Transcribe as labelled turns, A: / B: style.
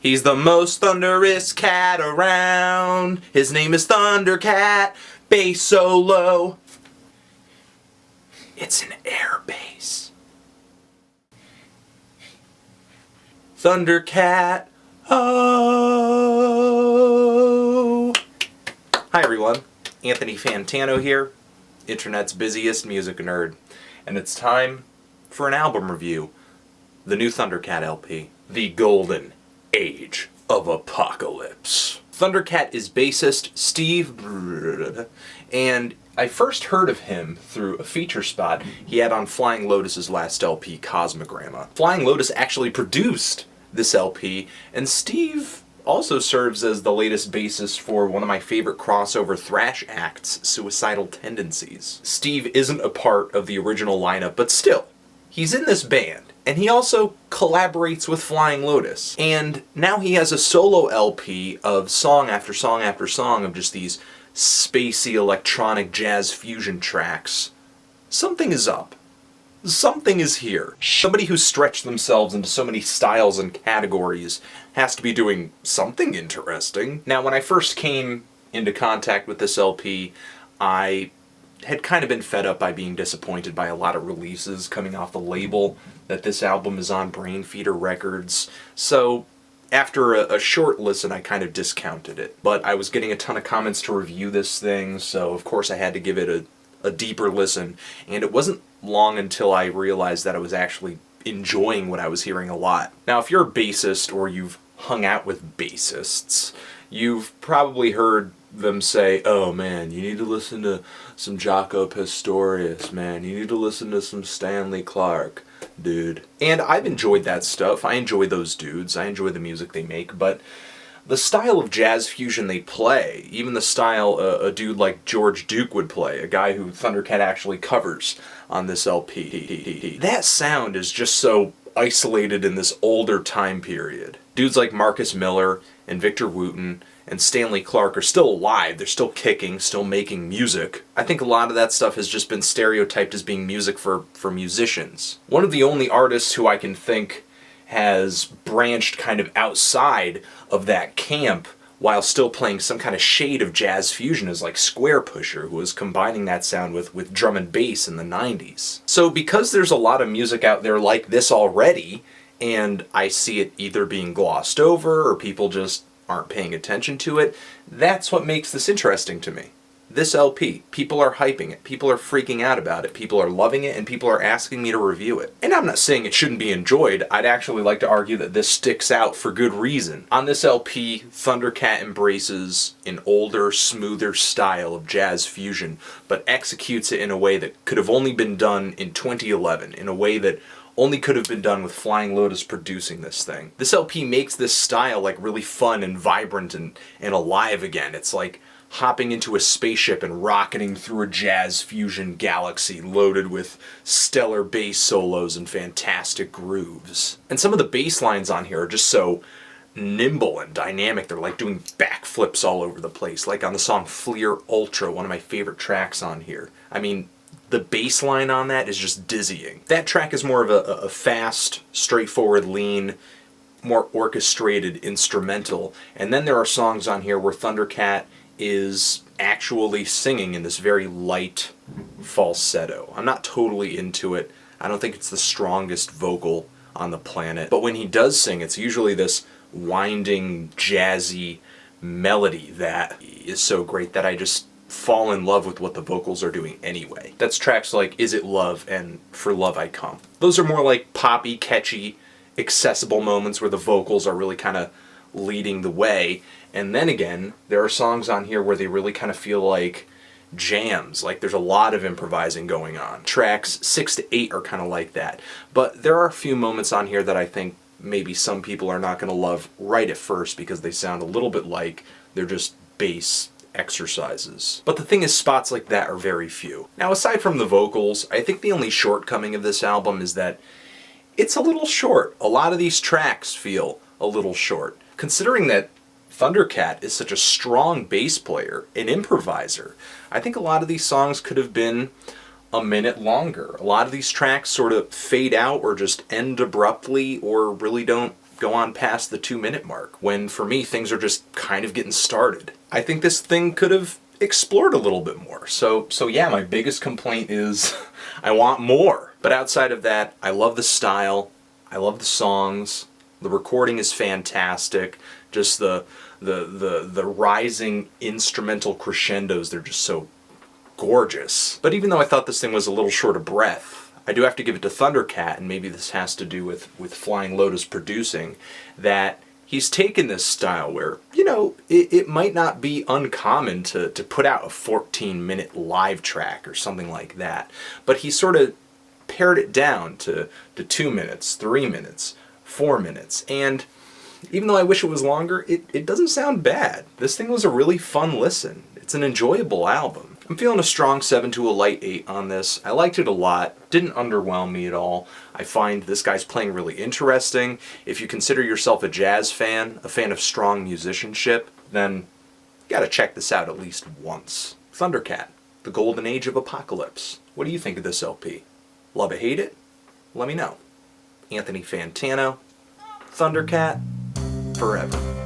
A: He's the most thunderous cat around. His name is Thundercat. Bass solo. It's an air bass. Thundercat. Oh. Hi everyone. Anthony Fantano here, internet's busiest music nerd. And it's time for an album review. The new Thundercat LP. The Golden Age of Apocalypse. Thundercat is bassist Steve and I first heard of him through a feature spot he had on Flying Lotus's last LP, Cosmogramma. Flying Lotus actually produced this LP, and Steve also serves as the latest bassist for one of my favorite crossover thrash acts, Suicidal Tendencies. Steve isn't a part of the original lineup, but still, he's in this band. And he also collaborates with Flying Lotus. And now he has a solo LP of song after song after song of just these spacey electronic jazz fusion tracks. Something is up. Something is here. Somebody who's stretched themselves into so many styles and categories has to be doing something interesting. Now, when I first came into contact with this LP, I had kind of been fed up by being disappointed by a lot of releases coming off the label that this album is on BRAINFEEDER Records. So after a short listen, I kind of discounted it. But I was getting a ton of comments to review this thing, so of course I had to give it a deeper listen. And it wasn't long until I realized that I was actually enjoying what I was hearing a lot. Now, if you're a bassist or you've hung out with bassists, you've probably heard them say, oh man, you need to listen to some Jaco Pastorious, man. You need to listen to some Stanley Clarke, dude. And I've enjoyed that stuff. I enjoy those dudes. I enjoy the music they make, but the style of jazz fusion they play, even the style a dude like George Duke would play, a guy who Thundercat actually covers on this LP, that sound is just so isolated in this older time period. Dudes like Marcus Miller and Victor Wooten and Stanley Clarke are still alive. They're still kicking, still making music. I think a lot of that stuff has just been stereotyped as being music for musicians. One of the only artists who I can think has branched kind of outside of that camp while still playing some kind of shade of jazz fusion is like Squarepusher, who was combining that sound with drum and bass in the 90s. So because there's a lot of music out there like this already, and I see it either being glossed over or people just aren't paying attention to it, that's what makes this interesting to me. This LP, people are hyping it, people are freaking out about it, people are loving it, and people are asking me to review it. And I'm not saying it shouldn't be enjoyed. I'd actually like to argue that this sticks out for good reason. On this LP, Thundercat embraces an older, smoother style of jazz fusion, but executes it in a way that could have only been done in 2011, in a way that only could have been done with Flying Lotus producing this thing. This LP makes this style like really fun and vibrant and alive again. It's like hopping into a spaceship and rocketing through a jazz fusion galaxy loaded with stellar bass solos and fantastic grooves. And some of the bass lines on here are just so nimble and dynamic. They're like doing backflips all over the place, like on the song Fleer Ultra, one of my favorite tracks on here. I mean, the bass line on that is just dizzying. That track is more of a fast, straightforward, lean, more orchestrated instrumental. And then there are songs on here where Thundercat is actually singing in this very light falsetto. I'm not totally into it. I don't think it's the strongest vocal on the planet. But when he does sing, it's usually this winding, jazzy melody that is so great that I just fall in love with what the vocals are doing anyway. That's tracks like Is It Love and For Love I Come. Those are more like poppy, catchy, accessible moments where the vocals are really kind of leading the way. And then again, there are songs on here where they really kind of feel like jams, like there's a lot of improvising going on. Tracks 6 to 8 are kind of like that. But there are a few moments on here that I think maybe some people are not going to love right at first because they sound a little bit like they're just bass exercises. But the thing is, spots like that are very few. Now, aside from the vocals, I think the only shortcoming of this album is that it's a little short. A lot of these tracks feel a little short. Considering that Thundercat is such a strong bass player, an improviser, I think a lot of these songs could have been a minute longer. A lot of these tracks sort of fade out or just end abruptly or really don't go on past the 2-minute mark, when for me things are just kind of getting started. I think this thing could have explored a little bit more. So yeah, my biggest complaint is I want more. But outside of that, I love the style, I love the songs, the recording is fantastic, just the rising instrumental crescendos, they're just so gorgeous. But even though I thought this thing was a little short of breath, I do have to give it to Thundercat, and maybe this has to do with Flying Lotus producing, that he's taken this style where, you know, it might not be uncommon to put out a 14-minute live track or something like that, but he sort of pared it down to 2 minutes, 3 minutes, 4 minutes, and even though I wish it was longer, it doesn't sound bad. This thing was a really fun listen. It's an enjoyable album. I'm feeling a strong 7 to a light 8 on this. I liked it a lot. Didn't underwhelm me at all. I find this guy's playing really interesting. If you consider yourself a jazz fan, a fan of strong musicianship, then you gotta check this out at least once. Thundercat, the golden age of apocalypse. What do you think of this LP? Love it, hate it? Let me know. Anthony Fantano, Thundercat, forever.